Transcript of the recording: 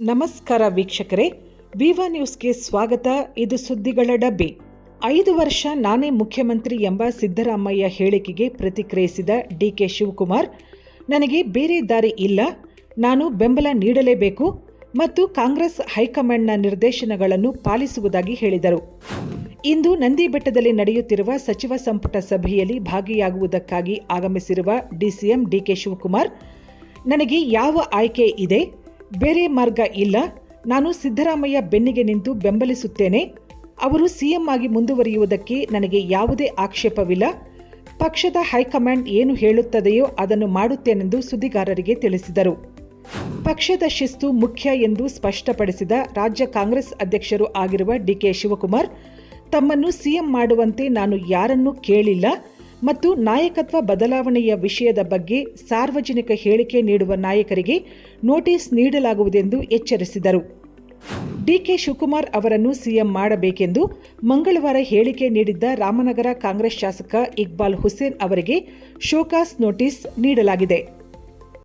ನಮಸ್ಕಾರ ವೀಕ್ಷಕರೇ, ವಿವಾ ನ್ಯೂಸ್ಗೆ ಸ್ವಾಗತ. ಇದು ಸುದ್ದಿಗಳ ಡಬ್ಬಿ. 5 ವರ್ಷ ನಾನೇ ಮುಖ್ಯಮಂತ್ರಿ ಎಂಬ ಸಿದ್ದರಾಮಯ್ಯ ಹೇಳಿಕೆಗೆ ಪ್ರತಿಕ್ರಿಯಿಸಿದ ಡಿಕೆ ಶಿವಕುಮಾರ್, ನನಗೆ ಬೇರೆ ದಾರಿ ಇಲ್ಲ, ನಾನು ಬೆಂಬಲ ನೀಡಲೇಬೇಕು ಮತ್ತು ಕಾಂಗ್ರೆಸ್ ಹೈಕಮಾಂಡ್ನ ನಿರ್ದೇಶನಗಳನ್ನು ಪಾಲಿಸುವುದಾಗಿ ಹೇಳಿದರು. ಇಂದು ನಂದಿಬೆಟ್ಟದಲ್ಲಿ ನಡೆಯುತ್ತಿರುವ ಸಚಿವ ಸಂಪುಟ ಸಭೆಯಲ್ಲಿ ಭಾಗಿಯಾಗುವುದಕ್ಕಾಗಿ ಆಗಮಿಸಿರುವ ಡಿಸಿಎಂ ಡಿಕೆ ಶಿವಕುಮಾರ್, ನನಗೆ ಯಾವ ಆಯ್ಕೆ ಇದೆ, ಬೇರೆ ಮಾರ್ಗ ಇಲ್ಲ, ನಾನು ಸಿದ್ದರಾಮಯ್ಯ ಬೆನ್ನಿಗೆ ನಿಂತು ಬೆಂಬಲಿಸುತ್ತೇನೆ, ಅವರು ಸಿಎಂ ಆಗಿ ಮುಂದುವರಿಯುವುದಕ್ಕೆ ನನಗೆ ಯಾವುದೇ ಆಕ್ಷೇಪವಿಲ್ಲ, ಪಕ್ಷದ ಹೈಕಮಾಂಡ್ ಏನು ಹೇಳುತ್ತದೆಯೋ ಅದನ್ನು ಮಾಡುತ್ತೇನೆಂದು ಸುದ್ದಿಗಾರರಿಗೆ ತಿಳಿಸಿದರು. ಪಕ್ಷದ ಶಿಸ್ತು ಮುಖ್ಯ ಎಂದು ಸ್ಪಷ್ಟಪಡಿಸಿದ ರಾಜ್ಯ ಕಾಂಗ್ರೆಸ್ ಅಧ್ಯಕ್ಷರು ಆಗಿರುವ ಡಿಕೆ ಶಿವಕುಮಾರ್, ತಮ್ಮನ್ನು ಸಿಎಂ ಮಾಡುವಂತೆ ನಾನು ಯಾರನ್ನೂ ಕೇಳಿಲ್ಲ ಮತ್ತು ನಾಯಕತ್ವ ಬದಲಾವಣೆಯ ವಿಷಯದ ಬಗ್ಗೆ ಸಾರ್ವಜನಿಕ ಹೇಳಿಕೆ ನೀಡುವ ನಾಯಕರಿಗೆ ನೋಟಿಸ್ ನೀಡಲಾಗುವುದೆಂದು ಎಚ್ಚರಿಸಿದರು. ಡಿಕೆ ಶಿವಕುಮಾರ್ ಅವರನ್ನು ಸಿಎಂ ಮಾಡಬೇಕೆಂದು ಮಂಗಳವಾರ ಹೇಳಿಕೆ ನೀಡಿದ್ದ ರಾಮನಗರ ಕಾಂಗ್ರೆಸ್ ಶಾಸಕ ಇಕ್ಬಾಲ್ ಹುಸೇನ್ ಅವರಿಗೆ ಶೋಕಾಸ್ ನೋಟಿಸ್ ನೀಡಲಾಗಿದೆ.